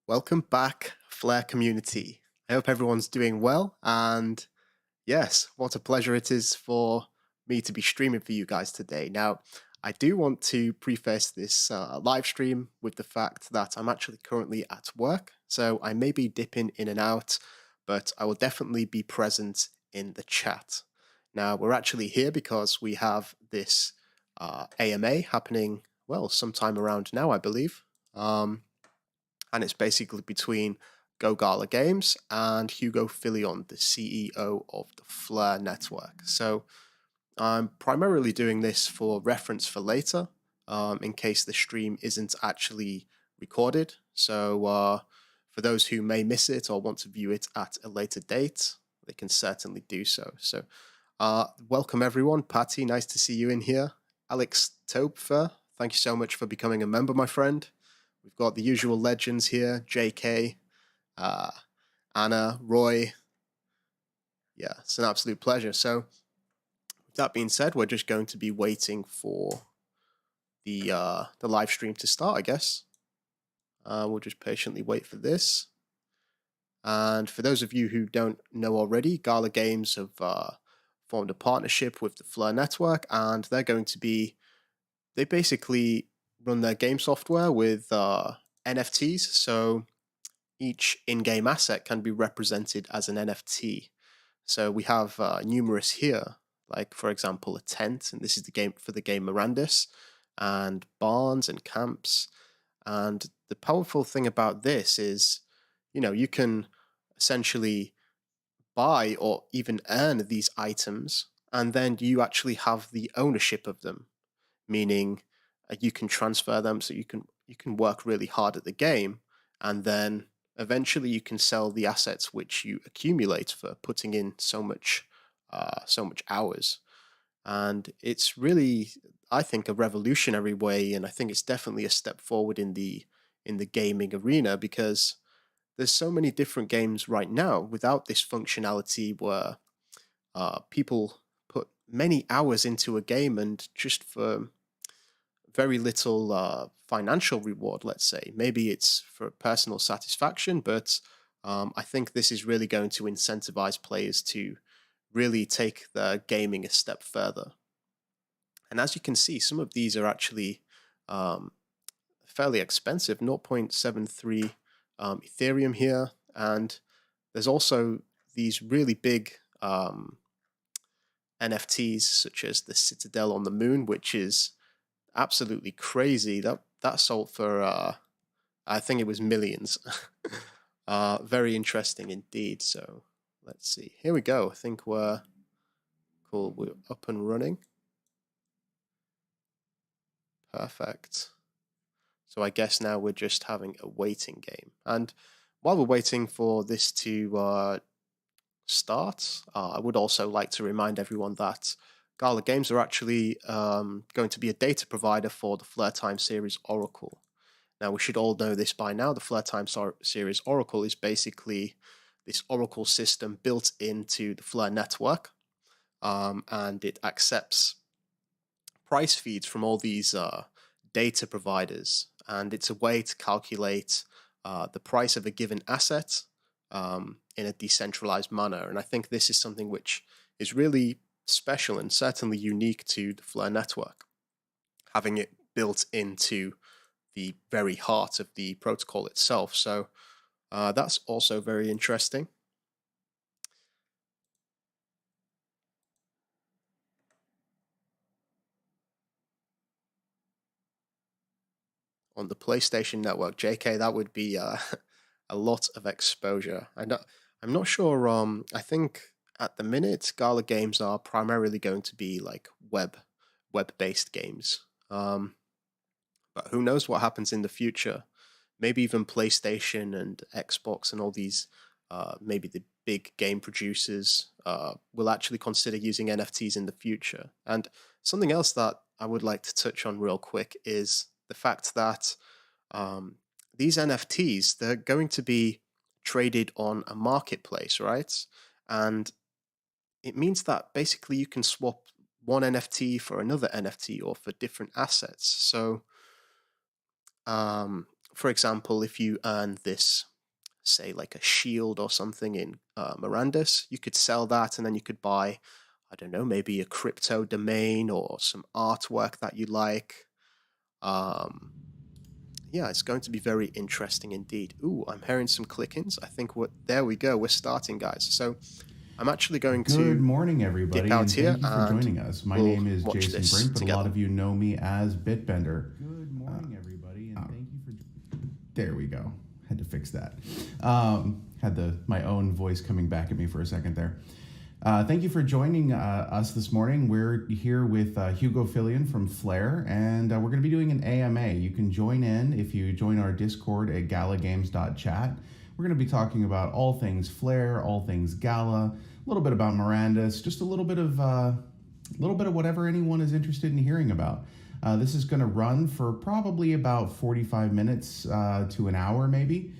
Welcome back, Flare community. I hope everyone's doing well, and yes, what a pleasure it is for me to be streaming for you guys today. Now, I do want to preface this live stream with the fact that I'm actually currently at work, so I may be dipping in and out, but I will definitely be present in the chat. Now, we're actually here because we have this AMA happening, well, sometime around now, I believe. And it's basically between Gala Games and Hugo Pillion, the CEO of the Flare network. So I'm primarily doing this for reference for later, in case the stream isn't actually recorded. So for those who may miss it or want to view it at a later date, they can certainly do so. So welcome everyone. Patty, nice to see you in here. Alex Topfer, thank you so much for becoming a member, my friend. We've got the usual legends here, JK, Anna, Roy. Yeah, it's an absolute pleasure. So with that being said, we're just going to be waiting for the live stream to start, I guess. We'll just patiently wait for this. And for those of you who don't know already, Gala Games have formed a partnership with the Flare network, and they're going to be, they basically run their game software with NFTs, so each in-game asset can be represented as an NFT. So we have numerous here, like for example a tent, and this is the game for the game Mirandus, and barns and camps. And the powerful thing about this is, you know, you can essentially buy or even earn these items, and then you actually have the ownership of them, meaning you can transfer them, so you can work really hard at the game, and then eventually you can sell the assets which you accumulate for putting in so much hours. And it's really, I think, a revolutionary way, and I think it's definitely a step forward in the gaming arena, because there's so many different games right now without this functionality where people put many hours into a game and just for very little financial reward, let's say. Maybe it's for personal satisfaction, but I think this is really going to incentivize players to really take their gaming a step further. And as you can see, some of these are actually fairly expensive, 0.73 Ethereum here, and there's also these really big NFTs such as the Citadel on the moon, which is absolutely crazy. That sold for I think it was millions. Very interesting indeed. So let's see. Here we go. I think we're cool. We're up and running. Perfect. So I guess now we're just having a waiting game. And while we're waiting for this to start, I would also like to remind everyone that Gala Games are actually going to be a data provider for the Flare Time Series Oracle. Now, we should all know this by now. The Flare Time Series Oracle is basically this Oracle system built into the Flare network, and it accepts price feeds from all these data providers, and it's a way to calculate the price of a given asset in a decentralized manner. And I think this is something which is really special and certainly unique to the Flare network, having it built into the very heart of the protocol itself. So that's also very interesting. On the PlayStation Network, JK, that would be a lot of exposure. I'm not sure. I think at the minute, Gala Games are primarily going to be like web-based games. But who knows what happens in the future? Maybe even PlayStation and Xbox and all these, maybe the big game producers, will actually consider using NFTs in the future. And something else that I would like to touch on real quick is the fact that these NFTs, they're going to be traded on a marketplace, right? And it means that basically you can swap one NFT for another NFT or for different assets. So, for example, if you earn this, say, like a shield or something in Mirandus, you could sell that and then you could buy, I don't know, maybe a crypto domain or some artwork that you like. Yeah, it's going to be very interesting indeed. Ooh, I'm hearing some click-ins. I think there we go. We're starting, guys. So I'm actually going Good to morning, dip everybody, out and here thank you for and joining us. My we'll name is watch Jason this Brink, but a lot together. of you know me as Bitbender. Good morning, everybody, and thank you for. There we go. Had to fix that. Had my own voice coming back at me for a second there. Thank you for joining us this morning. We're here with Hugo Pillion from Flare, and we're going to be doing an AMA. You can join in if you join our Discord at galagames.chat. We're going to be talking about all things Flare, all things Gala, a little bit about Mirandus, just a little bit of whatever anyone is interested in hearing about. This is going to run for probably about 45 minutes to an hour, maybe.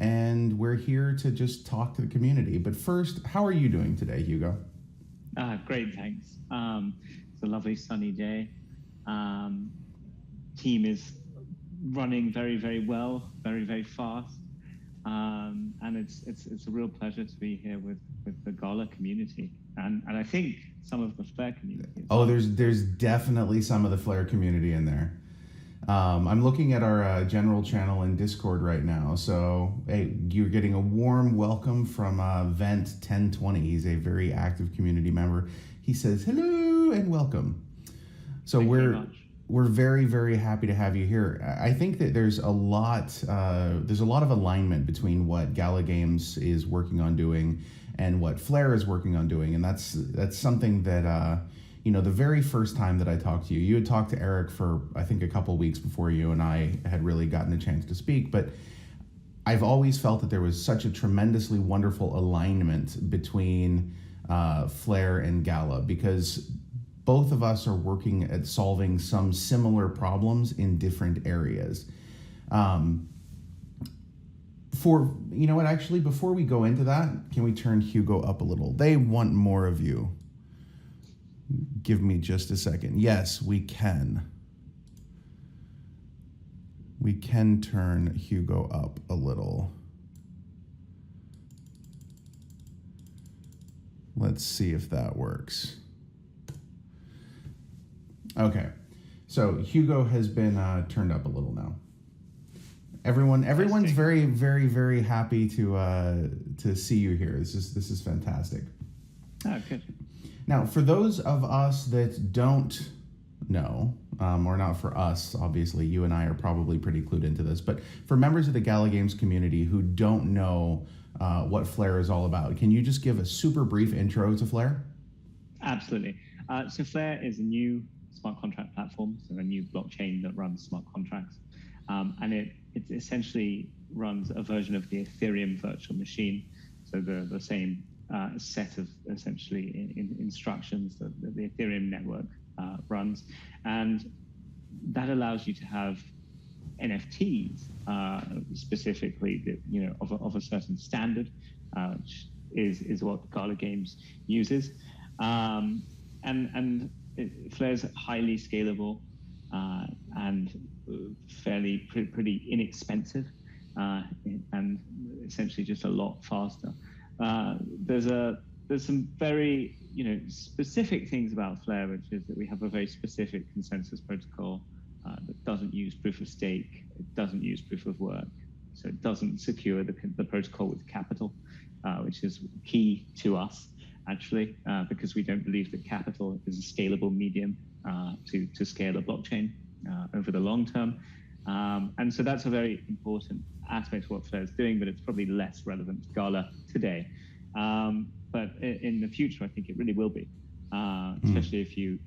And we're here to just talk to the community. But first, how are you doing today, Hugo? Great, thanks. It's a lovely sunny day. Team is running very, very well, very, very fast. And it's a real pleasure to be here with the Gala community and I think some of the Flare community. Oh, there's definitely some of the Flare community in there. I'm looking at our general channel in Discord right now. So hey, you're getting a warm welcome from Vent 1020. He's a very active community member. He says hello and welcome. So we're very, very happy to have you here. I think that there's a lot of alignment between what Gala Games is working on doing and what Flare is working on doing, and that's something that the very first time that I talked to you, you had talked to Eric for I think a couple weeks before you and I had really gotten a chance to speak, but I've always felt that there was such a tremendously wonderful alignment between Flare and Gala because both of us are working at solving some similar problems in different areas. Actually, before we go into that, can we turn Hugo up a little? They want more of you. Give me just a second. Yes, we can. We can turn Hugo up a little. Let's see if that works. Okay, so Hugo has been turned up a little now. Everyone's very, very, very happy to see you here. This is fantastic. Oh, good. Now, for those of us that don't know, or not for us, obviously, you and I are probably pretty clued into this, but for members of the Gala Games community who don't know what Flare is all about, can you just give a super brief intro to Flare? Absolutely. So Flare is a new smart contract platform, so a new blockchain that runs smart contracts. And it essentially runs a version of the Ethereum virtual machine, so the same set of essentially instructions that the Ethereum network runs, and that allows you to have NFTs specifically, of a certain standard, which is what Gala Games uses, and Flare's highly scalable and fairly pretty inexpensive, and essentially just a lot faster. There's some very specific things about Flare, which is that we have a very specific consensus protocol that doesn't use proof of stake, it doesn't use proof of work, so it doesn't secure the protocol with capital, which is key to us actually, because we don't believe that capital is a scalable medium to scale a blockchain over the long term. And so that's a very important aspect of what Flare is doing, but it's probably less relevant to Gala today. But in the future, I think it really will be. especially if you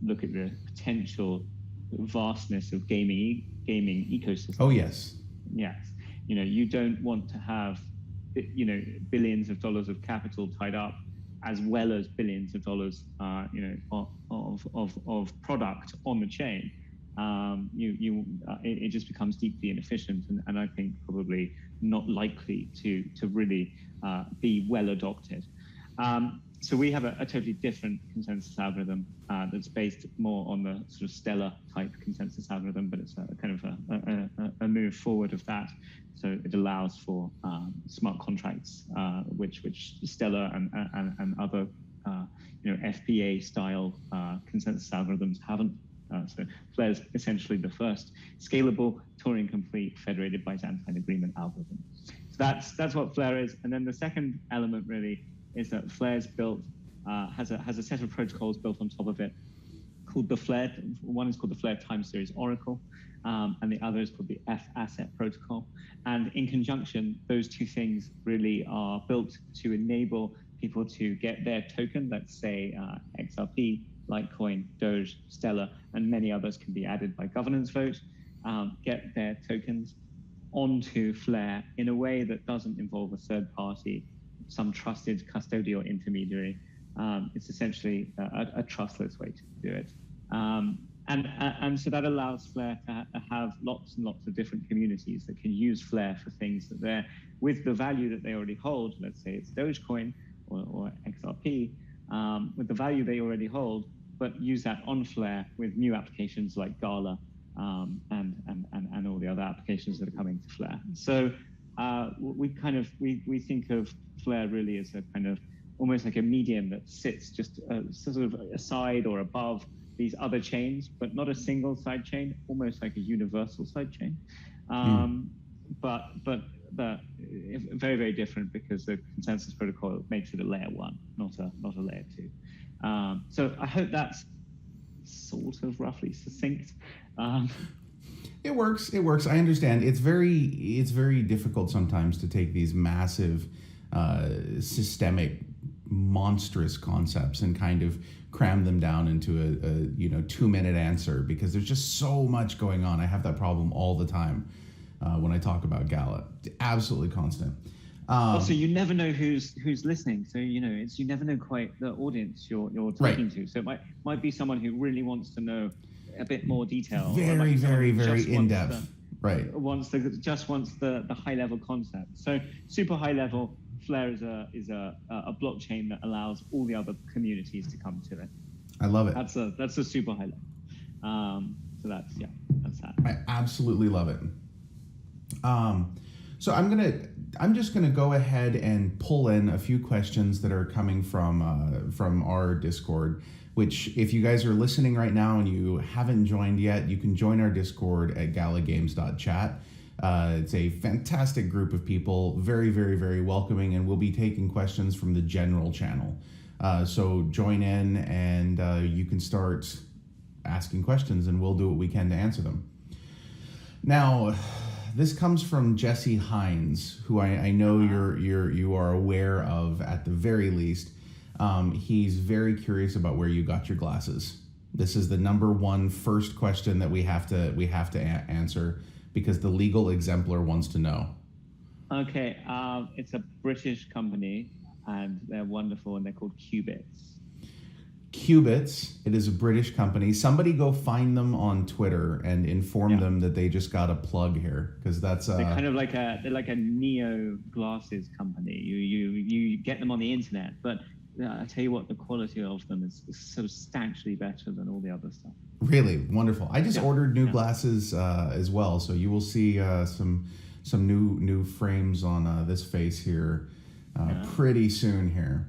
look at the potential vastness of gaming ecosystem. Oh, yes. Yes. You don't want to have, billions of dollars of capital tied up, as well as billions of dollars, of product on the chain. It just becomes deeply inefficient, and I think probably not likely to really be well adopted. So we have a totally different consensus algorithm that's based more on the sort of Stellar type consensus algorithm, but it's a kind of a move forward of that. So it allows for smart contracts, which Stellar and other FPA style consensus algorithms haven't. So Flare is essentially the first scalable, Turing-complete, federated Byzantine agreement algorithm. So that's what Flare is. And then the second element really is that Flare's built, has a set of protocols built on top of it called the Flare. One is called the Flare Time Series Oracle, and the other is called the F-Asset Protocol. And in conjunction, those two things really are built to enable people to get their token, let's say XRP, Litecoin, Doge, Stellar, and many others can be added by governance vote, get their tokens onto Flare in a way that doesn't involve a third party, some trusted custodial intermediary. It's essentially a trustless way to do it. And so that allows Flare to have lots and lots of different communities that can use Flare for things that they're, with the value that they already hold, let's say it's Dogecoin or XRP, with the value they already hold, but use that on Flare with new applications like Gala and all the other applications that are coming to Flare. So we think of Flare really as a kind of almost like a medium that sits just sort of aside or above these other chains, but not a single side chain, almost like a universal side chain. But very, very different, because the consensus protocol makes it a layer one, not a layer two. So I hope that's sort of roughly succinct. It works. I understand. It's very difficult sometimes to take these massive, systemic, monstrous concepts and kind of cram them down into a 2-minute answer, because there's just so much going on. I have that problem all the time when I talk about Gala. Absolutely constant. Also, you never know who's listening. So you never know quite the audience you're talking to. So it might be someone who really wants to know a bit more detail. Very, very, very in depth. Right. Just wants the high level concept. So super high level. Flare is a blockchain that allows all the other communities to come to it. I love it. That's a super high level. So that's that. I absolutely love it. So I'm just gonna go ahead and pull in a few questions that are coming from our Discord. Which, if you guys are listening right now and you haven't joined yet, you can join our Discord at galagames.chat. It's a fantastic group of people, very, very, very welcoming, and we'll be taking questions from the general channel. So join in, and you can start asking questions, and we'll do what we can to answer them. Now, this comes from Jesse Hines, who I know you are aware of at the very least. He's very curious about where you got your glasses. This is the number one first question that we have to answer, because the legal exemplar wants to know. Okay, it's a British company, and they're wonderful, and they're called Qubits. Qubits. It is a British company. Somebody go find them on Twitter and inform them that they just got a plug here, because that's they're kind of like a neo glasses company. You get them on the internet, but I tell you what, the quality of them is substantially better than all the other stuff. Really wonderful. I just ordered new glasses as well, so you will see some new frames on this face here pretty soon here.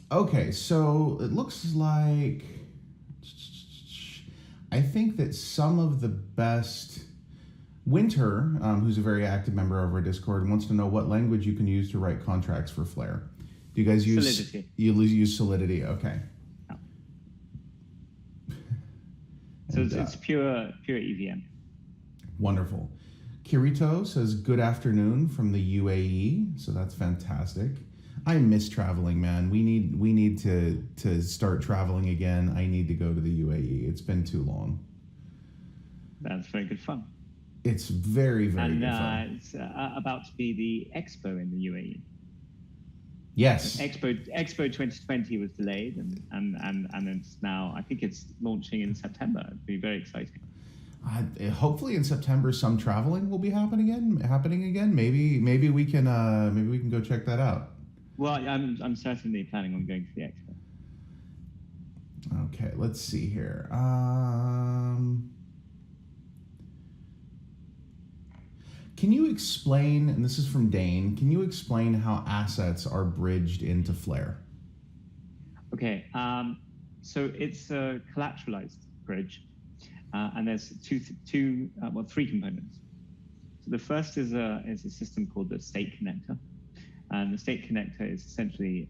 Okay, so it looks like I think that some of the best. Winter, who's a very active member of our Discord, wants to know what language you can use to write contracts for Flare. Do you guys use Solidity? You use Solidity, okay. Yeah. So it's pure EVM. Wonderful. Kirito says good afternoon from the UAE, so that's fantastic. I miss traveling, man. We need to start traveling again. I need to go to the UAE. It's been too long. That's very good fun. It's very, very And good fun. it's about to be the Expo in the UAE. Yes. Expo 2020 was delayed, and it's now, I think it's launching in September. It'll be very exciting. Hopefully in September some traveling will be happening again. Maybe we can go check that out. Well, I'm certainly planning on going to the Expo. Okay, let's see here. Can you explain, and this is from Dane, can you explain how assets are bridged into Flare? Okay, so it's a collateralized bridge, and there's three components. So the first is a system called the state connector, and the state connector is essentially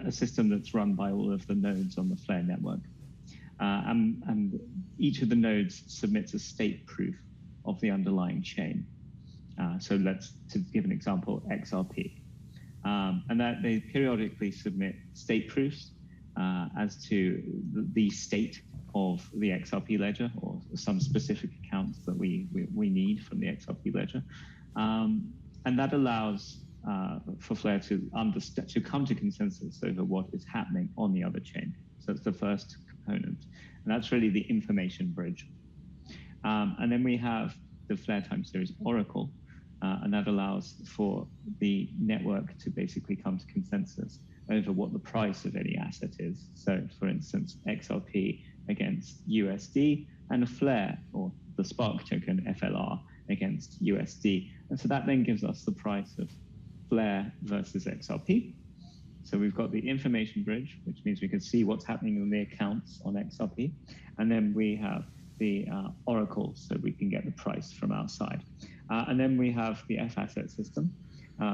a system that's run by all of the nodes on the Flare network, and each of the nodes submits a state proof of the underlying chain. So to give an example, XRP. And that they periodically submit state proofs as to the state of the XRP ledger or some specific accounts that we need from the XRP ledger. And that allows for Flare to come to consensus over what is happening on the other chain. So it's the first component. And that's really the information bridge. And then we have the Flare time series oracle, and that allows for the network to basically come to consensus over what the price of any asset is. So for instance, XRP against USD and a Flare or the Spark token FLR against USD. And so that then gives us the price of Flare versus XRP. So we've got the information bridge, which means we can see what's happening in the accounts on XRP. And then we have the oracle, so we can get the price from our side. And then we have the F asset system,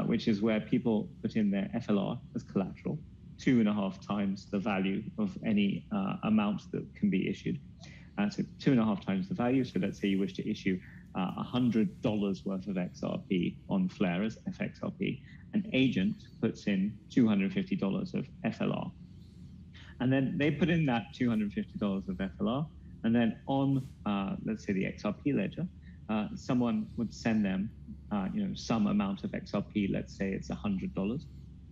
which is where people put in their FLR as collateral, 2.5 times the value of any amount that can be issued. So 2.5 times the value. So let's say you wish to issue $100 worth of XRP on Flare as FXRP. An agent puts in $250 of FLR. And then they put in that $250 of FLR. And then on, let's say, the XRP ledger, someone would send them, some amount of XRP. Let's say it's $100,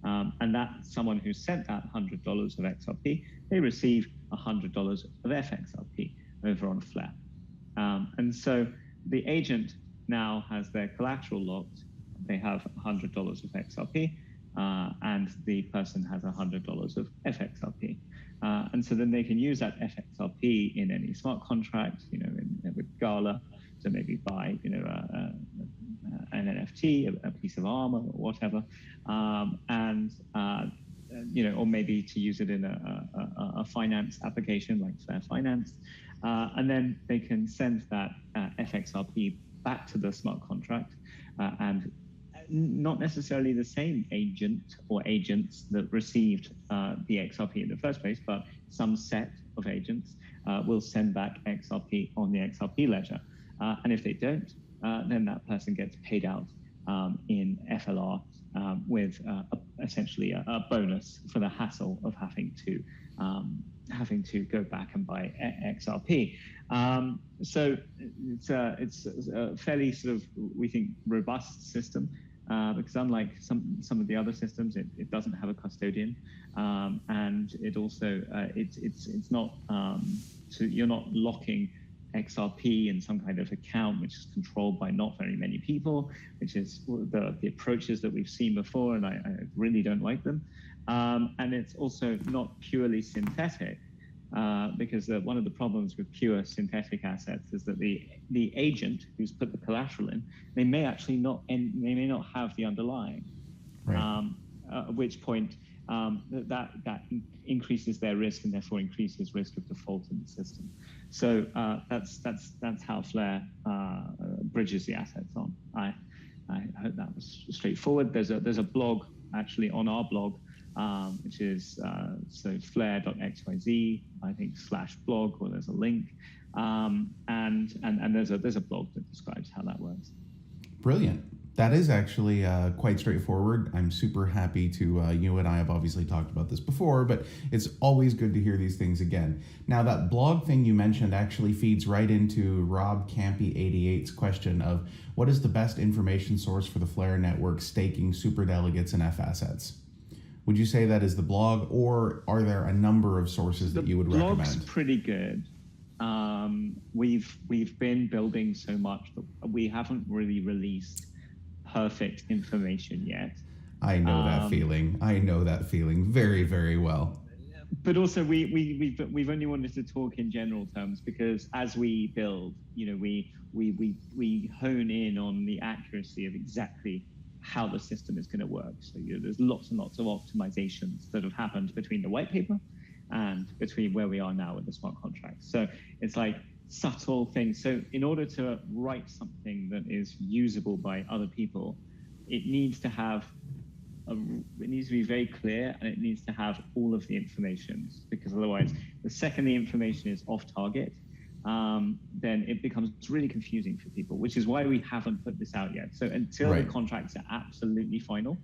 and that someone who sent that $100 of XRP, they receive $100 of FXRP over on Flare. And so the agent now has their collateral locked. They have $100 of XRP, and the person has $100 of FXRP. And so then they can use that FXRP in any smart contract, with Gala, to maybe buy, an NFT, a piece of armor or whatever, or maybe to use it in a finance application like Flare Finance. And then they can send that FXRP back to the smart contract, and not necessarily the same agent or agents that received the XRP in the first place, but some set of agents will send back XRP on the XRP ledger. And if they don't, then that person gets paid out in FLR with essentially a bonus for the hassle of having to go back and buy XRP. So it's a fairly sort of, we think, robust system. Because unlike some of the other systems, it doesn't have a custodian, and it also it's not so you're not locking XRP in some kind of account which is controlled by not very many people, which is the approaches that we've seen before, and I really don't like them. And it's also not purely synthetic. Because one of the problems with pure synthetic assets is that the agent who's put the collateral in, they may actually not have the underlying, right. At which point that increases their risk and therefore increases risk of default in the system. So that's how Flare bridges the assets on. I hope that was straightforward. There's a blog actually on our blog, which is so flare.xyz, I think /blog, or there's a link, and there's a blog that describes how that works. Brilliant. That is actually quite straightforward. I'm super happy to, you and I have obviously talked about this before, but it's always good to hear these things again. Now, that blog thing you mentioned actually feeds right into Rob Campy88's question of what is the best information source for the Flare network staking superdelegates and F assets? Would you say that is the blog, or are there a number of sources that you would recommend? The blog's pretty good. We've been building so much that we haven't really released perfect information yet. I know that feeling. I know that feeling very, very well. But also, we've only wanted to talk in general terms because as we build, we hone in on the accuracy of exactly how the system is going to work. So there's lots and lots of optimizations that have happened between the white paper and between where we are now with the smart contracts. So it's like subtle things. So in order to write something that is usable by other people, it needs to have it needs to be very clear, and it needs to have all of the information, because otherwise the second the information is off target, then it becomes really confusing for people, which is why we haven't put this out yet. So until the contracts are absolutely final,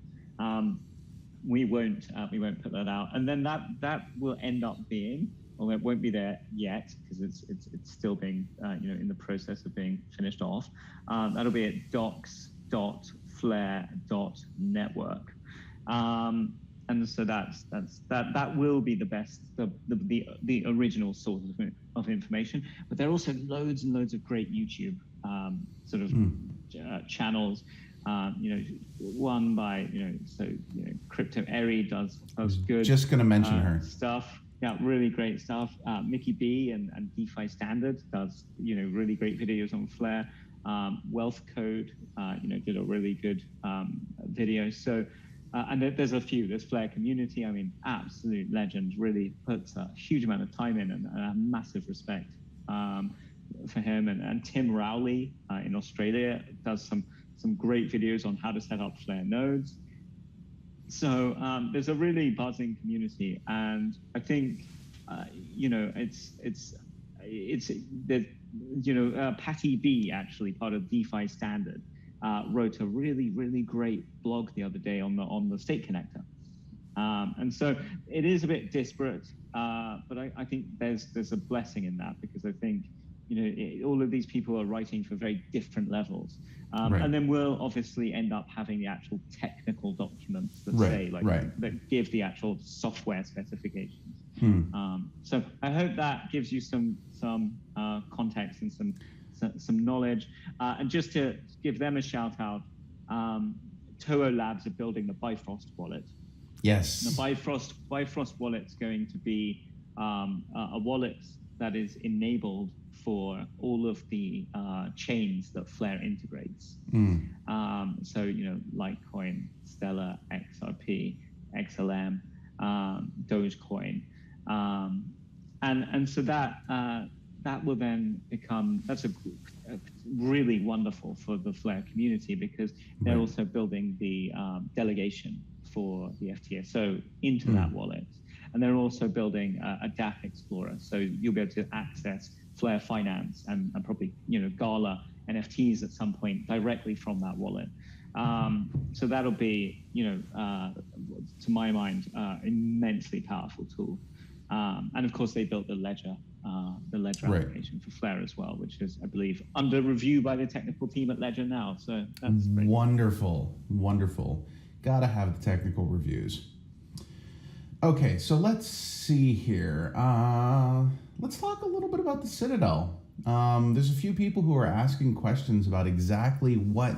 we won't put that out. And then that will end up being, well, it won't be there yet because it's still being in the process of being finished off. That'll be at docs.flare.network. And so that will be the best, the original source of information. But there are also loads and loads of great YouTube channels. One by Crypto Eri does good. Just going to mention her stuff. Yeah, really great stuff. Mickey B and DeFi Standard does really great videos on Flare. Wealth Code did a really good video. So. And there's a few. There's Flare Community. I mean, absolute legend. Really puts a huge amount of time in, and a massive respect for him. And Tim Rowley in Australia does some great videos on how to set up Flare nodes. So there's a really buzzing community, and I think Patty B, actually part of DeFi Standard, wrote a really, really great blog the other day on the state connector. And so it is a bit disparate, but I think there's a blessing in that, because I think all of these people are writing for very different levels. And then we'll obviously end up having the actual technical documents that that give the actual software specifications. So I hope that gives you some context and some knowledge. And just to give them a shout out, Toho Labs are building the Bifrost wallet. Yes. The Bifrost wallet's going to be a wallet that is enabled for all of the chains that Flare integrates. So Litecoin, Stellar, XRP, XLM, Dogecoin, and so that will then become, that's a really wonderful for the Flare community, because they're also building the delegation for the FTSO into that wallet. And they're also building a DApp Explorer. So you'll be able to access Flare Finance and probably, Gala NFTs at some point directly from that wallet. So that'll be, to my mind, immensely powerful tool. And of course, they built the Ledger application for Flare as well, which is, I believe, under review by the technical team at Ledger now. So that's great. Wonderful. Gotta have the technical reviews. Okay, so let's see here. Let's talk a little bit about the Citadel. There's a few people who are asking questions about exactly what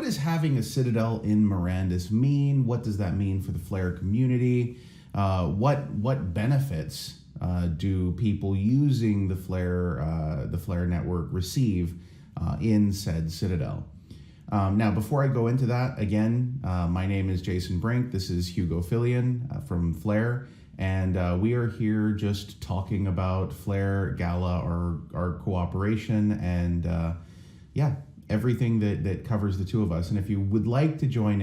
is having a Citadel in Mirandus mean? What does that mean for the Flare community? What benefits do people using the Flare network receive in said Citadel? Now, before I go into that, again, my name is Jason Brink. This is Hugo Pillion from Flare, and we are here just talking about Flare, Gala, our cooperation, and everything that covers the two of us. And if you would like to join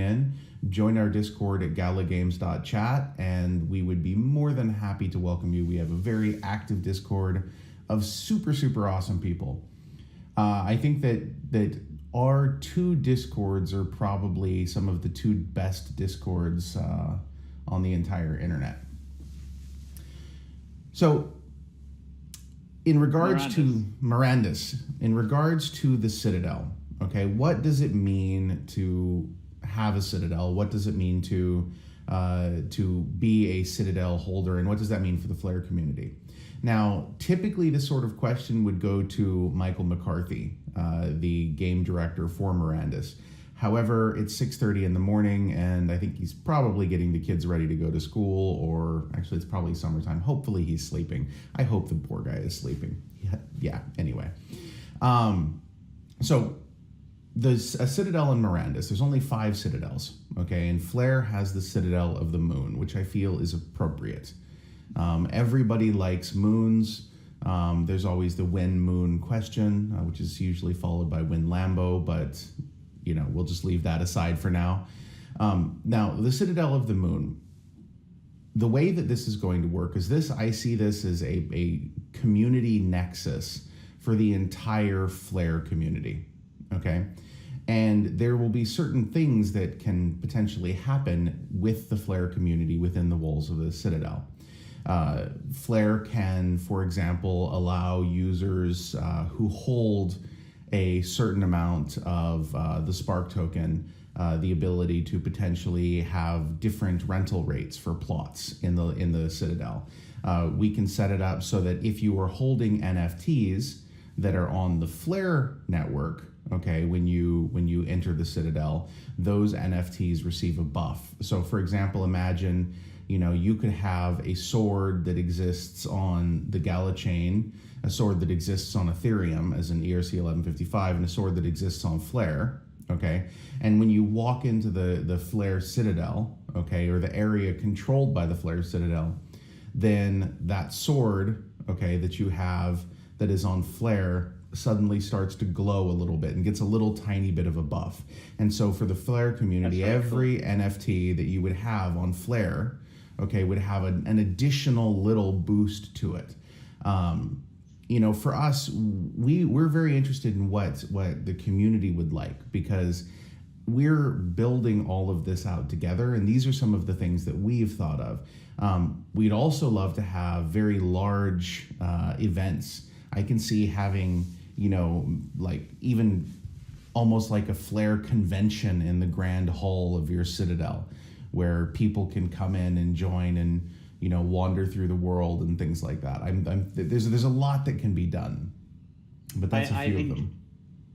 our Discord at galagames.chat, and we would be more than happy to welcome you. We have a very active Discord of super, super awesome people. I think that our two discords are probably some of the two best discords on the entire internet. So in regards to Mirandus, in regards to the Citadel, okay, what does it mean to have a Citadel? What does it mean to be a Citadel holder, and what does that mean for the Flare community? Now, typically this sort of question would go to Michael McCarthy, the game director for Mirandus. However, it's 6:30 in the morning, and I think he's probably getting the kids ready to go to school, or actually it's probably summertime. Hopefully he's sleeping. I hope the poor guy is sleeping. Yeah, anyway. So there's a Citadel in Mirandus. There's only 5 Citadels, okay? And Flare has the Citadel of the Moon, which I feel is appropriate. Everybody likes moons. There's always the when moon question, which is usually followed by when Lambo, but you know, we'll just leave that aside for now. Now, the Citadel of the Moon, the way that this is going to work is this, I see this as a community nexus for the entire Flare community, okay? And there will be certain things that can potentially happen with the Flare community within the walls of the Citadel. Flare can, for example, allow users who hold a certain amount of the Spark token the ability to potentially have different rental rates for plots in the Citadel. We can set it up so that if you are holding NFTs that are on the Flare network, okay, when you enter the Citadel, those NFTs receive a buff. So for example, imagine, you know, you could have a sword that exists on the Gala chain, a sword that exists on Ethereum as an ERC 1155, and a sword that exists on Flare, okay? And when you walk into the Flare Citadel, okay, or the area controlled by the Flare Citadel, then that sword, okay, that you have that is on Flare suddenly starts to glow a little bit and gets a little tiny bit of a buff. And so for the Flare community, every NFT that you would have on Flare, okay, would have an additional little boost to it. You know, for us, we're very interested in what the community would like, because we're building all of this out together, and these are some of the things that we've thought of. We'd also love to have very large events. I can see having, you know, like even almost like a Flare convention in the grand hall of your Citadel, where people can come in and join and, you know, wander through the world and things like that. There's a lot that can be done, but that's a few of them.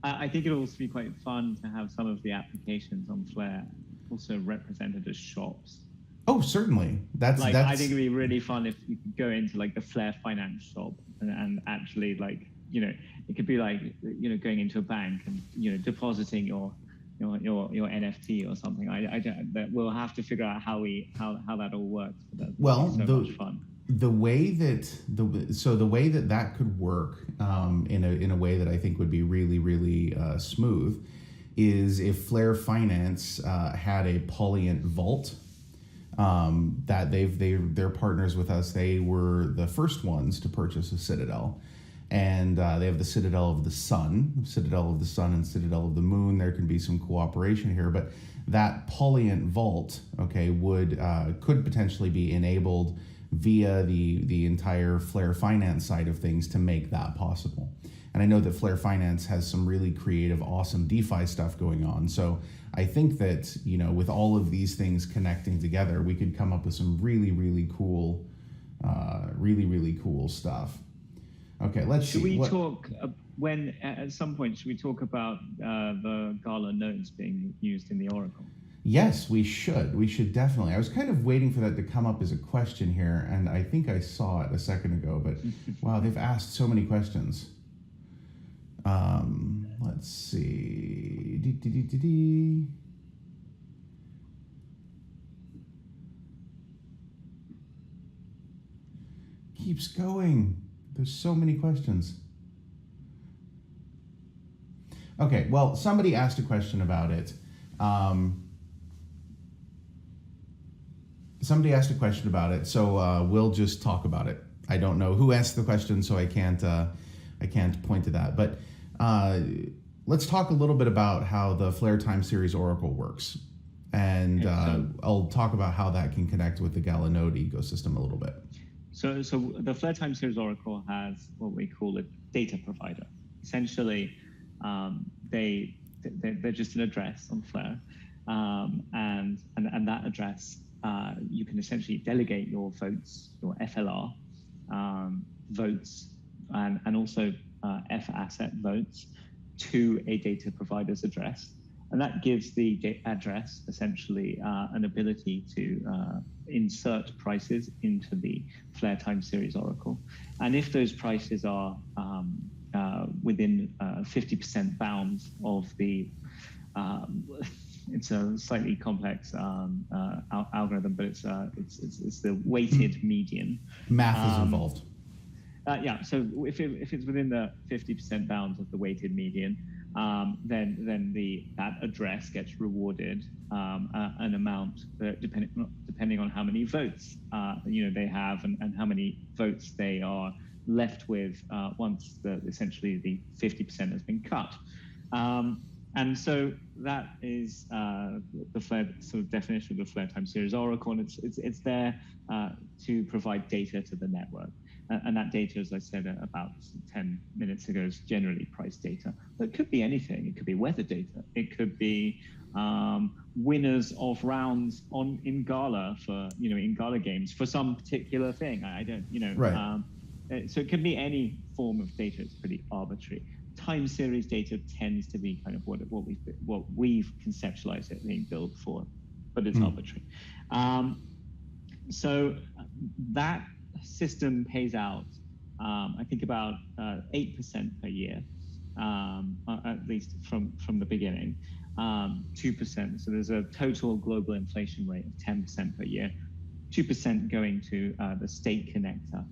I think it'll also be quite fun to have some of the applications on Flare also represented as shops. Oh, certainly. That's I think it'd be really fun if you could go into like the Flare finance shop and actually, like, you know, it could be like, you know, going into a bank and, you know, depositing your NFT or something. We'll have to figure out how that all works. Well, much fun. The way that could work in a way that I think would be really, really smooth is if Flare Finance had a Phillion vault that they're partners with us. They were the first ones to purchase a Citadel. And they have the Citadel of the Sun and Citadel of the Moon. There can be some cooperation here, but that Phillion vault, okay, could potentially be enabled via the entire Flare Finance side of things to make that possible. And I know that Flare Finance has some really creative, awesome DeFi stuff going on. So I think that, you know, with all of these things connecting together, we could come up with some really, really cool stuff. Okay, let's see. Should we talk at some point? Should we talk about the Gala nodes being used in the Oracle? Yes, we should. We should definitely. I was kind of waiting for that to come up as a question here, and I think I saw it a second ago. But wow, they've asked so many questions. Let's see. Keeps going. There's so many questions. Okay, well, somebody asked a question about it. So we'll just talk about it. I don't know who asked the question, so I can't point to that. But let's talk a little bit about how the Flare Time Series Oracle works. And I'll talk about how that can connect with the Gala node ecosystem a little bit. So the Flare Time Series Oracle has what we call a data provider. Essentially, they're just an address on Flare, and that address you can essentially delegate your votes, your FLR votes, and also F asset votes to a data provider's address. And that gives the address essentially an ability to insert prices into the Flare Time Series Oracle. And if those prices are within 50% bounds of the, it's a slightly complex algorithm, but it's the weighted median. Math is involved. Yeah, so if it's within the 50% bounds of the weighted median, then that address gets rewarded an amount depending on how many votes they have and how many votes they are left with once essentially the 50% has been cut. And so that is the Flare sort of definition of the Flare Time Series Oracle, and it's there to provide data to the network. And that data, as I said about 10 minutes ago, is generally price data. But it could be anything. It could be weather data. It could be winners of rounds in Gala in Gala games for some particular thing. I don't, Right. So it could be any form of data. It's pretty arbitrary. Time series data tends to be kind of what we've conceptualized it being built for, but it's arbitrary. So that system pays out, I think, about 8% per year, at least from the beginning, 2%. So there's a total global inflation rate of 10% per year, 2% going to the state connector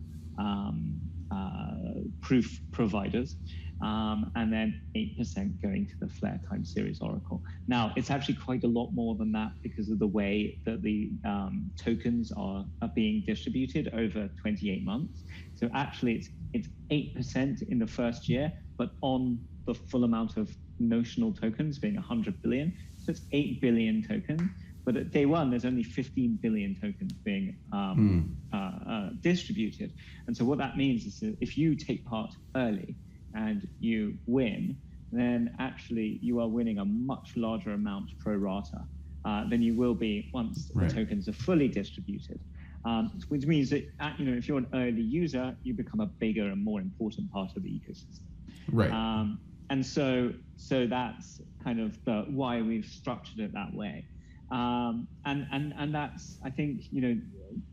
proof providers, and then 8% going to the Flare Time Series Oracle. Now, it's actually quite a lot more than that because of the way that the tokens are being distributed over 28 months. So actually, it's 8% in the first year, but on the full amount of notional tokens being 100 billion. So it's 8 billion tokens. But at day one, there's only 15 billion tokens being distributed. And so what that means is that if you take part early and you win, then actually you are winning a much larger amount pro rata than you will be once the tokens are fully distributed. Which means that if you're an early user, you become a bigger and more important part of the ecosystem. Right. And so that's kind of why we've structured it that way. And that's, I think,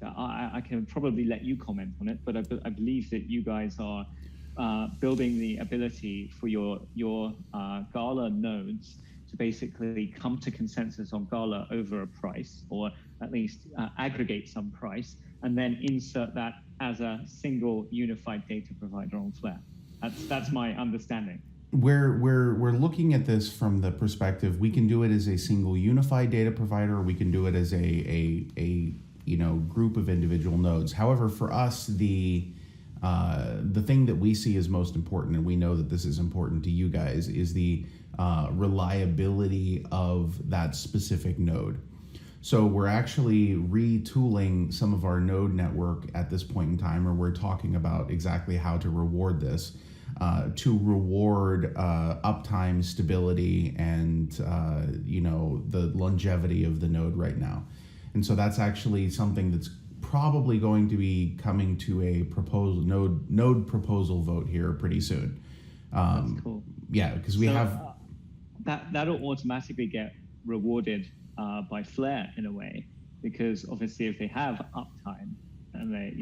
I can probably let you comment on it, but I believe that you guys are building the ability for your Gala nodes to basically come to consensus on Gala over a price, or at least aggregate some price, and then insert that as a single unified data provider on Flare. That's my understanding. We're looking at this from the perspective, we can do it as a single unified data provider, or we can do it as a group of individual nodes. However, for us, the thing that we see as most important, and we know that this is important to you guys, is the reliability of that specific node. So we're actually retooling some of our node network at this point in time, or we're talking about exactly how to reward this. To reward uptime, stability, and the longevity of the node right now. And so that's actually something that's probably going to be coming to a proposal node proposal vote here pretty soon. That's cool. Yeah, because we have that'll automatically get rewarded by Flare in a way, because obviously if they have uptime and they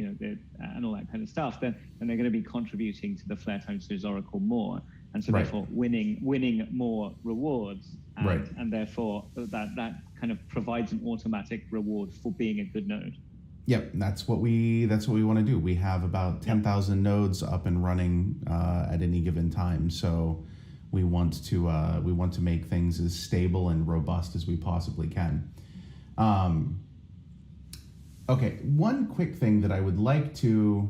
and all that kind of stuff, then they're going to be contributing to the Flare Time Series Oracle more, and so therefore winning more rewards, and therefore that kind of provides an automatic reward for being a good node. Yep, that's what we want to do. We have about 10,000 nodes up and running at any given time, so we want to make things as stable and robust as we possibly can. Okay, one quick thing that I would like to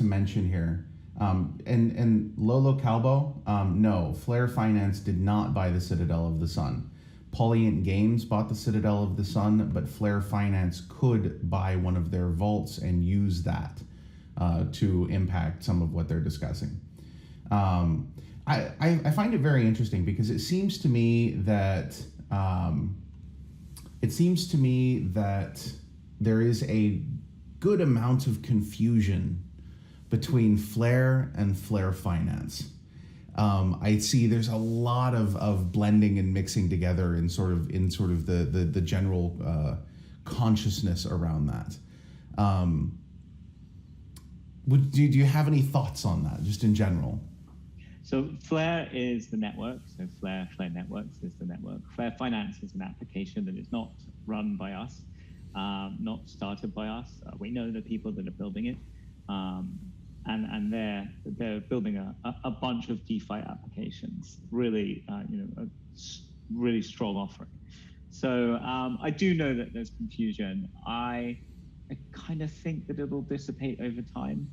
mention here. And Lolo Calbo, no, Flare Finance did not buy the Citadel of the Sun. Polient Games bought the Citadel of the Sun, but Flare Finance could buy one of their vaults and use that to impact some of what they're discussing. I find it very interesting because it seems to me that there is a good amount of confusion between Flare and Flare Finance. I see there's a lot of blending and mixing together in sort of the general consciousness around that. Do you have any thoughts on that, just in general? So Flare is the network. So Flare Networks is the network. Flare Finance is an application that is not run by us, not started by us. We know the people that are building it. And they're building a bunch of DeFi applications, really, a really strong offering. So I do know that there's confusion. I kind of think that it'll dissipate over time.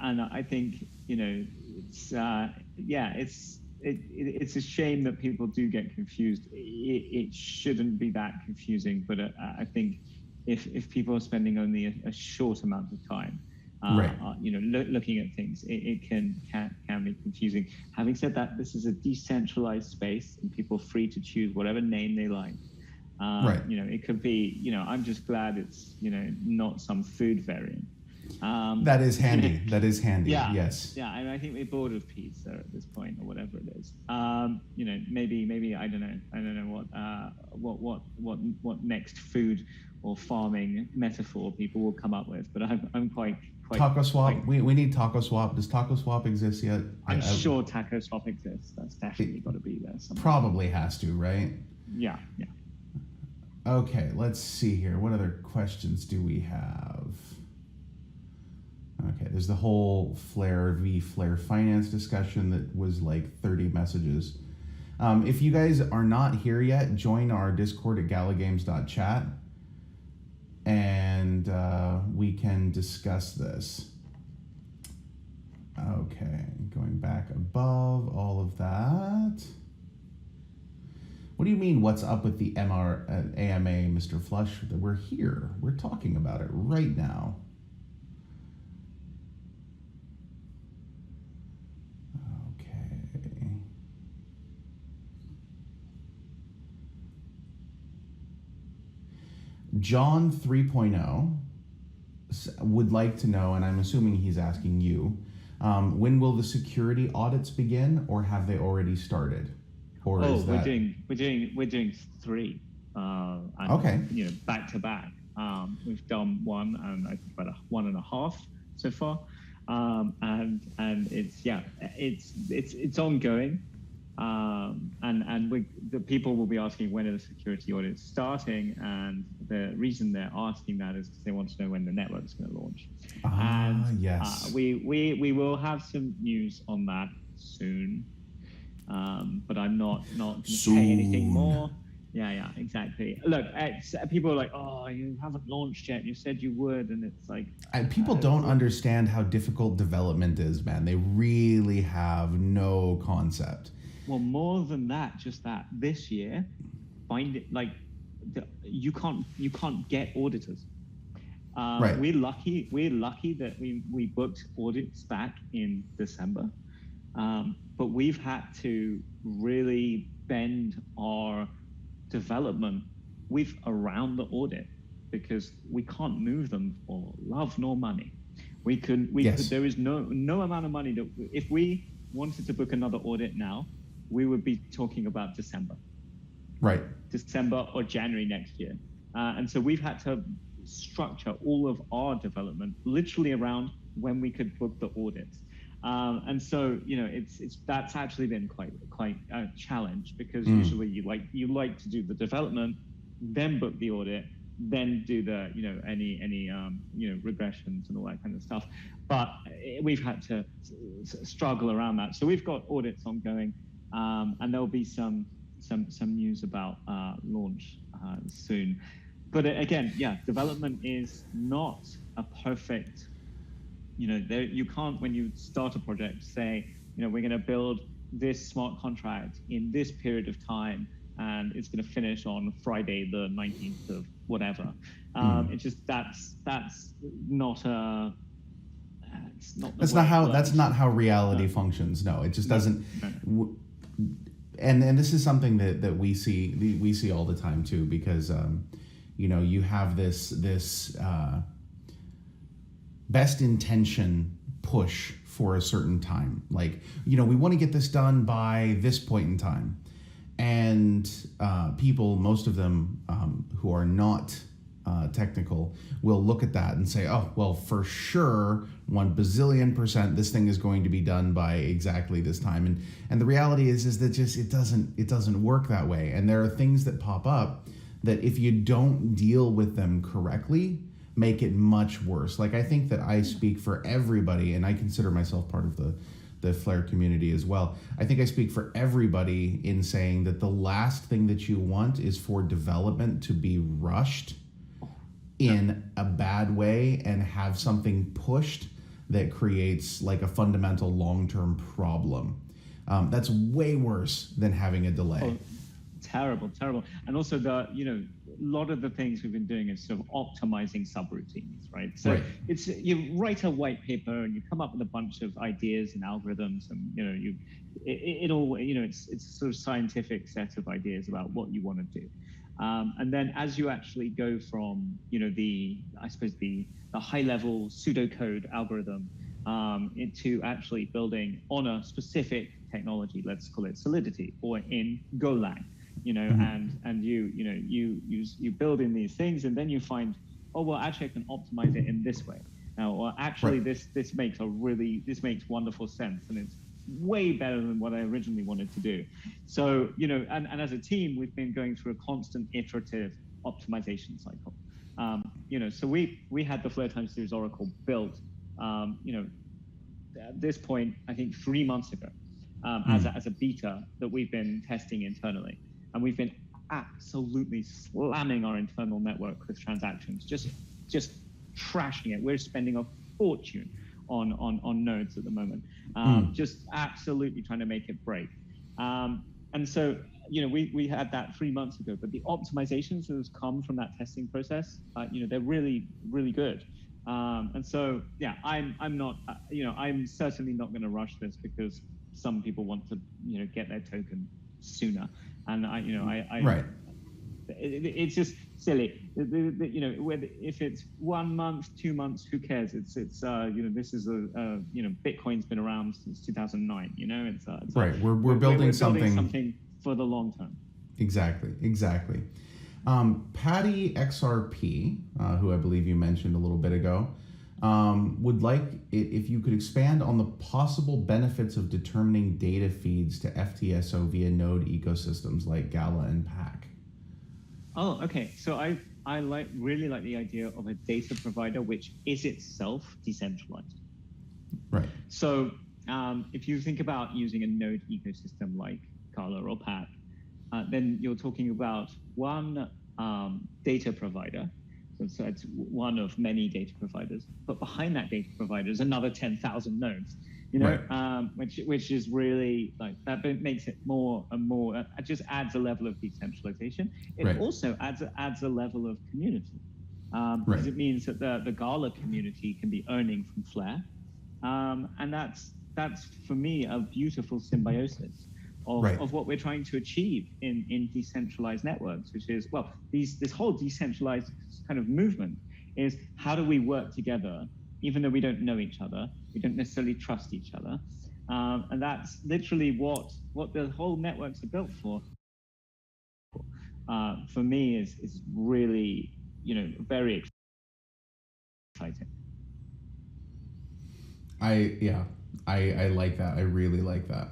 And I think, it's it's a shame that people do get confused. It shouldn't be that confusing, but I think if people are spending only a short amount of time, right. Looking at things, it can be confusing. Having said that, this is a decentralized space, and people are free to choose whatever name they like. Right. It could be, I'm just glad it's, not some food variant. That is handy. That is handy. Yeah. Yes. Yeah, and I think we're bored of pizza at this point, or whatever it is. Maybe I don't know what next food or farming metaphor people will come up with, but I'm quite Taco Swap. We need Taco Swap. Does Taco Swap exist yet? I'm sure Taco Swap exists. That's definitely got to be there somewhere. Probably has to, right? Yeah. Okay, let's see here. What other questions do we have? Okay, there's the whole Flare v. Flare Finance discussion that was like 30 messages. If you guys are not here yet, join our Discord at galagames.chat and we can discuss this. Okay, going back above all of that. What do you mean, what's up with the AMA, Mr. Flush? We're here. We're talking about it right now. Okay. John 3.0 would like to know, and I'm assuming he's asking you, when will the security audits begin, or have they already started? Or is that... we're doing three. Okay. Back to back. We've done one, and I think about 1.5 so far. And it's ongoing. And the people will be asking when are the security audits starting, and the reason they're asking that is because they want to know when the network's going to launch. Yes. We will have some news on that soon, but I'm not going to say anything more. Yeah, exactly. Look, people are like, oh, you haven't launched yet. You said you would, and it's like... people don't understand how difficult development is, man. They really have no concept. Well, more than that, just that this year, you can't get auditors. Right. We're lucky that we booked audits back in December, but we've had to really bend our development around the audit because we can't move them for love nor money. There is no amount of money that if we wanted to book another audit now, we would be talking about December. Right. December or January next year. And so we've had to structure all of our development literally around when we could book the audits. And so, that's actually been quite a challenge because usually you like to do the development, then book the audit, then do the, any regressions and all that kind of stuff. But we've had to struggle around that. So we've got audits ongoing, and there'll be some news about launch soon. But again, development is not a perfect you can't, when you start a project, say, we're going to build this smart contract in this period of time, and it's going to finish on Friday the 19th of whatever. It's just that's not a it's not the way it works. That's not how reality functions. No, it just doesn't. And this is something that we see all the time too, because you have this best intention push for a certain time. Like, we want to get this done by this point in time. And people, most of them who are not technical, will look at that and say, oh, well, for sure, 1 bazillion%, this thing is going to be done by exactly this time. And the reality is that just it doesn't work that way. And there are things that pop up that if you don't deal with them correctly, make it much worse. Like, I think that I speak for everybody, and I consider myself part of the Flare community as well. I think I speak for everybody in saying that the last thing that you want is for development to be rushed in a bad way and have something pushed that creates like a fundamental long-term problem. That's way worse than having a delay. Oh, terrible. And also a lot of the things we've been doing is sort of optimizing subroutines, right? So it's, you write a white paper and you come up with a bunch of ideas and algorithms, and it's a sort of scientific set of ideas about what you want to do. And then as you actually go from, the high level pseudocode algorithm into actually building on a specific technology, let's call it Solidity, or in Golang, and you build in these things, and then you find, oh, well, actually I can optimize it in this way. Now, well, actually this makes wonderful sense, and it's way better than what I originally wanted to do. So, and as a team, we've been going through a constant iterative optimization cycle. So we had the Flare Time Series Oracle built, at this point, I think 3 months ago, as a beta that we've been testing internally. And we've been absolutely slamming our internal network with transactions, just trashing it. We're spending a fortune on nodes at the moment, just absolutely trying to make it break. And so, we had that 3 months ago, but the optimizations that have come from that testing process, they're really, really good. And so, yeah, I'm certainly not going to rush this because some people want to, get their token sooner. And it's just silly. If it's 1 month, 2 months, who cares? It's this is Bitcoin's been around since 2009. It's right. We're building something for the long term. Exactly. Patty XRP, who I believe you mentioned a little bit ago, would like it if you could expand on the possible benefits of determining data feeds to FTSO via node ecosystems like Gala and Pack. Oh, okay. So I really like the idea of a data provider which is itself decentralized. Right. So if you think about using a node ecosystem like Gala or Pack, then you're talking about one data provider. So it's one of many data providers, but behind that data provider is another 10,000 nodes, which is really like, that makes it more and more, it just adds a level of decentralization. It also adds a level of community, because it means that the Gala community can be earning from Flare. And that's for me a beautiful symbiosis of what we're trying to achieve in decentralized networks, which is, well, this whole decentralized kind of movement is, how do we work together even though we don't know each other, we don't necessarily trust each other, and that's literally what the whole networks are built for. For me is really very exciting. I like that. I really like that.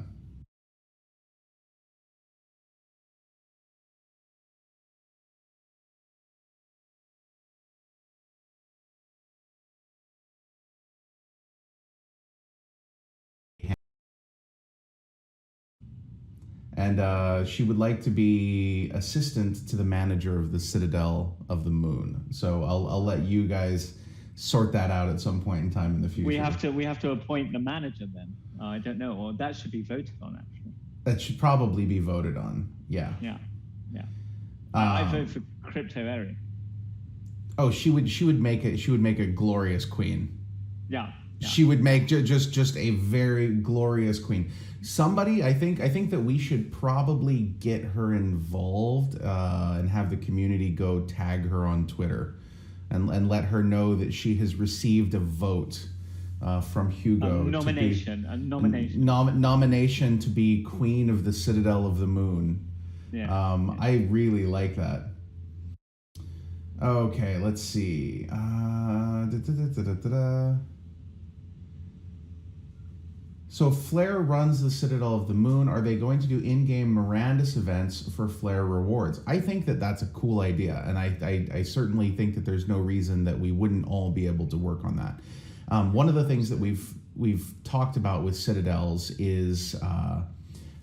And she would like to be assistant to the manager of the Citadel of the Moon. So I'll let you guys sort that out at some point in time in the future. We have to appoint the manager then. I don't know, or that should be voted on actually. That should probably be voted on. Yeah. Yeah. I vote for Crypto Eri. Oh, she would make a glorious queen. Yeah. She would make just a very glorious queen. Somebody, I think that we should probably get her involved and have the community go tag her on Twitter and let her know that she has received a vote from Hugo. Nomination to be Queen of the Citadel of the Moon. Yeah. I really like that. Okay, let's see. So Flare runs the Citadel of the Moon. Are they going to do in-game Mirandus events for Flare rewards? I think that that's a cool idea, and I certainly think that there's no reason that we wouldn't all be able to work on that. One of the things that we've talked about with Citadels is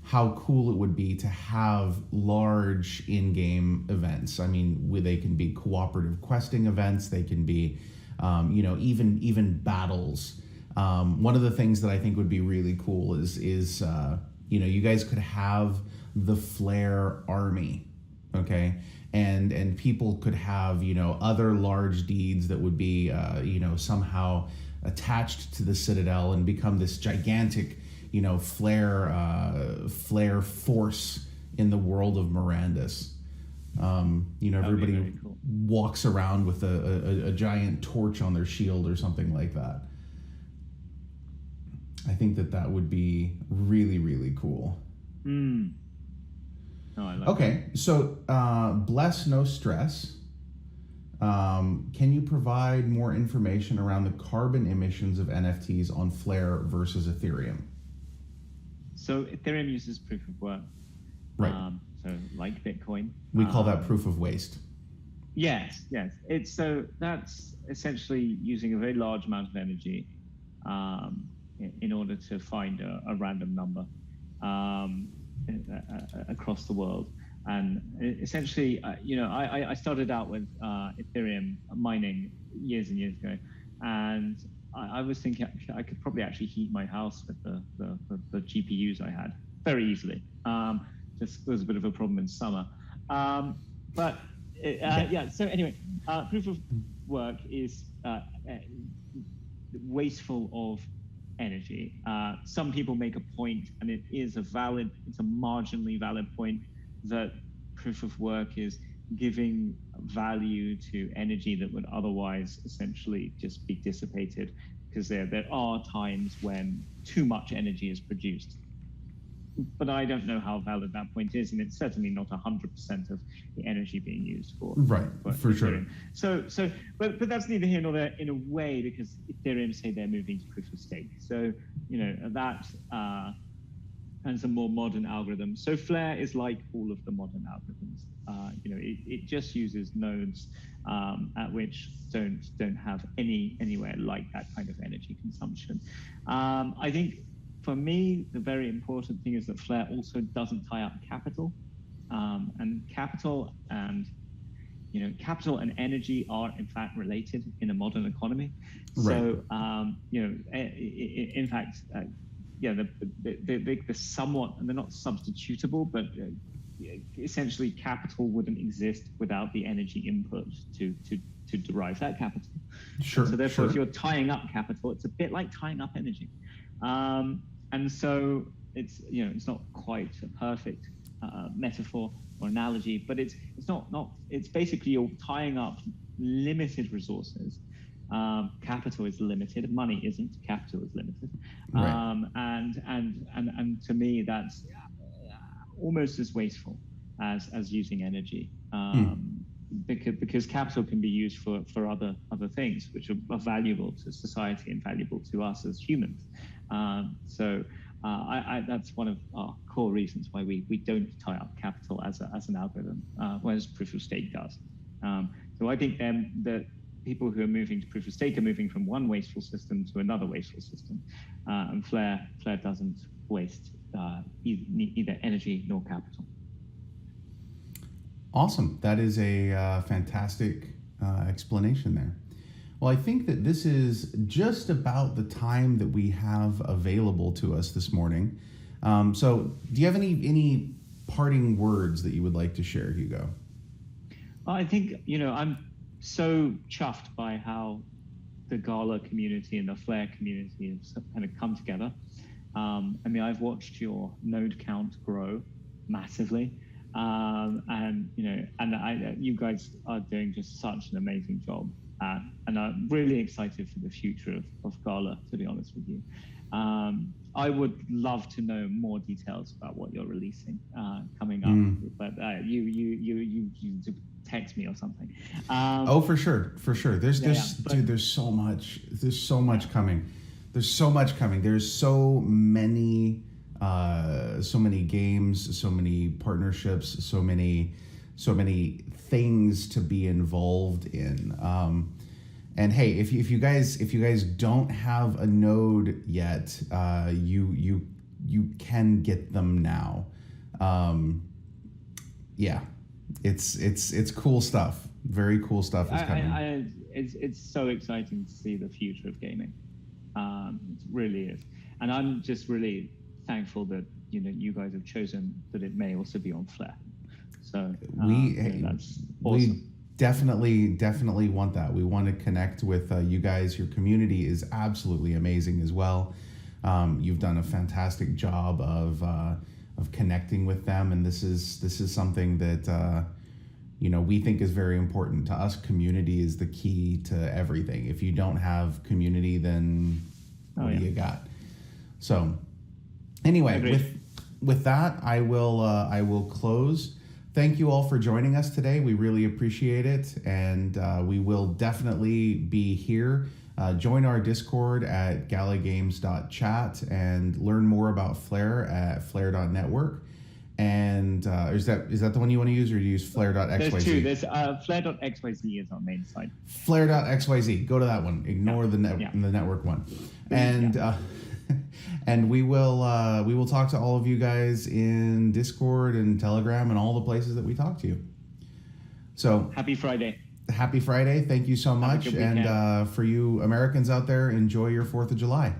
how cool it would be to have large in-game events. I mean, they can be cooperative questing events. They can be, even battles. One of the things that I think would be really cool is you guys could have the Flare army, okay, and people could have other large deeds that would be somehow attached to the Citadel and become this gigantic Flare force in the world of Mirandus. Everybody cool. Walks around with a giant torch on their shield or something like that. I think that would be really, really cool. Oh, I like okay, that. So Bless No Stress. Can you provide more information around the carbon emissions of NFTs on Flare versus Ethereum? So Ethereum uses proof of work. Right. So like Bitcoin. We call that proof of waste. Yes. That's essentially using a very large amount of energy in order to find a random number across the world. And essentially, I started out with Ethereum mining years and years ago, and I was thinking I could probably actually heat my house with the GPUs I had very easily. Just there was a bit of a problem in summer. So anyway, proof of work is wasteful of energy. Some people make a point, and it's a marginally valid point, that proof of work is giving value to energy that would otherwise essentially just be dissipated, because there are times when too much energy is produced. But I don't know how valid that point is, and it's certainly not 100% of the energy being used for sure. So, but that's neither here nor there in a way, because Ethereum say they're moving to proof of stake. So, that and some more modern algorithms. So Flare is like all of the modern algorithms. It just uses nodes at which don't have anywhere like that kind of energy consumption. I think for me, the very important thing is that Flare also doesn't tie up capital, and capital and energy are in fact related in a modern economy. So, in fact, they're somewhat, and they're not substitutable, but essentially capital wouldn't exist without the energy input to derive that capital. Sure. So therefore, if you're tying up capital, it's a bit like tying up energy. And so it's not quite a perfect metaphor or analogy, but it's basically you're tying up limited resources. Capital is limited, money isn't. Capital is limited, and to me that's almost as wasteful as using energy, because capital can be used for other things which are valuable to society and valuable to us as humans. So that's one of our core reasons why we don't tie up capital as an algorithm, whereas proof of stake does. So I think that people who are moving to proof of stake are moving from one wasteful system to another wasteful system, and Flare doesn't waste either energy nor capital. Awesome. That is a fantastic explanation there. Well, I think that this is just about the time that we have available to us this morning. So, do you have any parting words that you would like to share, Hugo? I think, I'm so chuffed by how the Gala community and the Flare community have kind of come together. I mean, I've watched your node count grow massively. And, you guys are doing just such an amazing job. And I'm really excited for the future of Gala, to be honest with you. I would love to know more details about what you're releasing coming up, but you text me or something. Oh, for sure, for sure. Dude, there's so much. There's so much coming. There's so much coming. There's so many games, so many partnerships, so many things to be involved in. And hey, if you guys don't have a node yet, you can get them now. Yeah, it's cool stuff. Very cool stuff is coming. It's so exciting to see the future of gaming. It really is, and I'm just really thankful that you guys have chosen that it may also be on Flare. So that's awesome. We definitely want that. We want to connect with you guys. Your community is absolutely amazing as well. You've done a fantastic job of connecting with them, and this is something that we think is very important to us. Community is the key to everything. If you don't have community, then what do you got? So anyway, with that, I will close. Thank you all for joining us today. We really appreciate it, and we will definitely be here. Join our Discord at galagames.chat and learn more about Flare at flare.network. And is that the one you want to use, or do you use flare.xyz? There's two. There's flare.xyz is our main site. Flare.xyz. Go to that one. Ignore the network one. And and we will talk to all of you guys in Discord and Telegram and all the places that we talk to you. So happy Friday. Happy Friday. Thank you so much. And for you Americans out there, enjoy your 4th of July.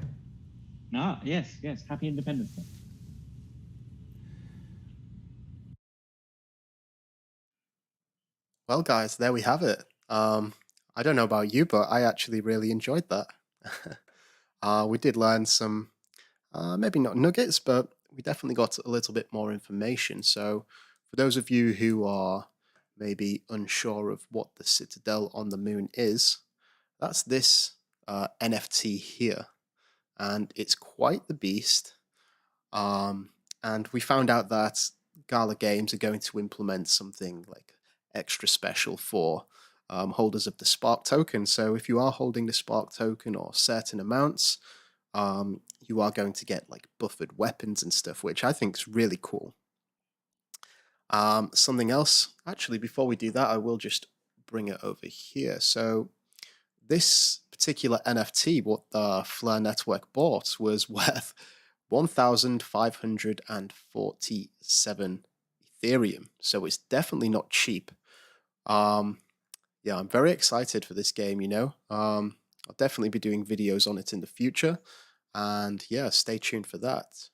Yes. Happy Independence Day. Well, guys, there we have it. I don't know about you, but I actually really enjoyed that. We did learn some, maybe not nuggets, but we definitely got a little bit more information. So for those of you who are maybe unsure of what the Citadel on the Moon is, that's this NFT here. And it's quite the beast. And we found out that Gala Games are going to implement something like extra special for holders of the Spark token. So if you are holding the Spark token or certain amounts, you are going to get like buffered weapons and stuff, which I think is really cool. Something else, actually, before we do that, I will just bring it over here. So this particular NFT, what the Flare Network bought, was worth 1,547 Ethereum. So it's definitely not cheap. Yeah, I'm very excited for this game, I'll definitely be doing videos on it in the future. And yeah, stay tuned for that.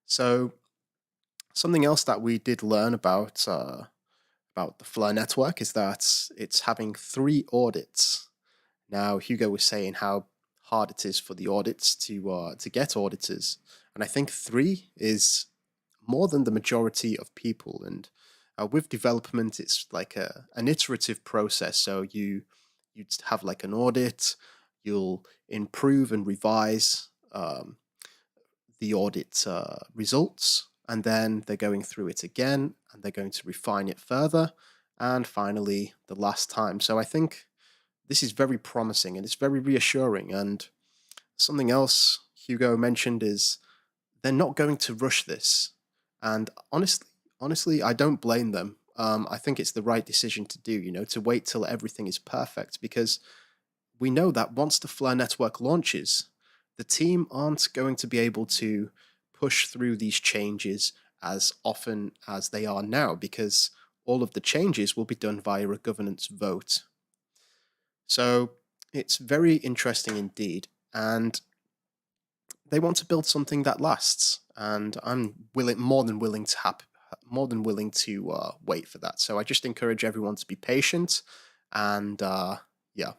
So something else that we did learn about the Flare Network is that it's having 3 audits. Now, Hugo was saying how hard it is for the audits to get auditors, and I think 3 is more than the majority of people. And with development, it's like an iterative process. So you'd have like an audit, you'll improve and revise the audit results, and then they're going through it again, and they're going to refine it further, and finally the last time. So I think this is very promising, and it's very reassuring. And something else Hugo mentioned is they're not going to rush this. And honestly, I don't blame them. I think it's the right decision to do, to wait till everything is perfect, because we know that once the Flare network launches, the team aren't going to be able to push through these changes as often as they are now, because all of the changes will be done via a governance vote. So it's very interesting indeed, and they want to build something that lasts, and I'm more than willing to wait for that. So I just encourage everyone to be patient, and yeah,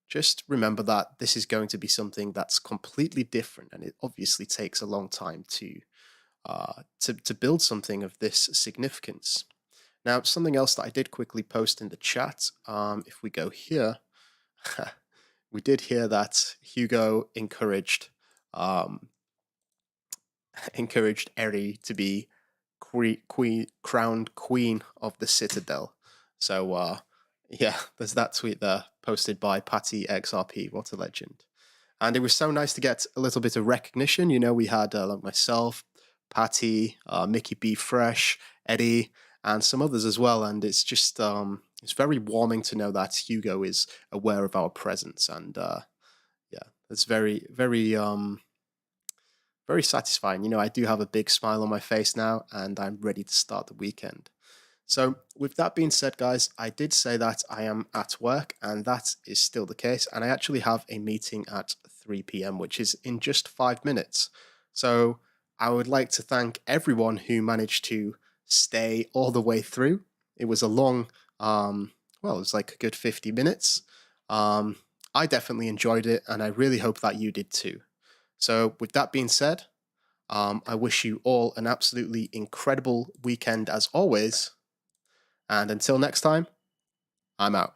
just remember that this is going to be something that's completely different, and it obviously takes a long time to build something of this significance. Now, something else that I did quickly post in the chat, if we go here, we did hear that Hugo um, encouraged Eri to be crowned queen of the Citadel. So yeah, there's that tweet there posted by Patty XRP. What a legend! And it was so nice to get a little bit of recognition. You know, we had like myself, Patty, Mickey B. Fresh, Eddie, and some others as well. And it's just it's very warming to know that Hugo is aware of our presence. And yeah, it's very satisfying. You know, I do have a big smile on my face now, and I'm ready to start the weekend. So, with that being said, guys, I did say that I am at work, and that is still the case. And I actually have a meeting at 3 p.m., which is in just 5 minutes. So, I would like to thank everyone who managed to stay all the way through. It was a long, well, it was like a good 50 minutes. I definitely enjoyed it, and I really hope that you did too. So, with that being said, I wish you all an absolutely incredible weekend as always. And until next time, I'm out.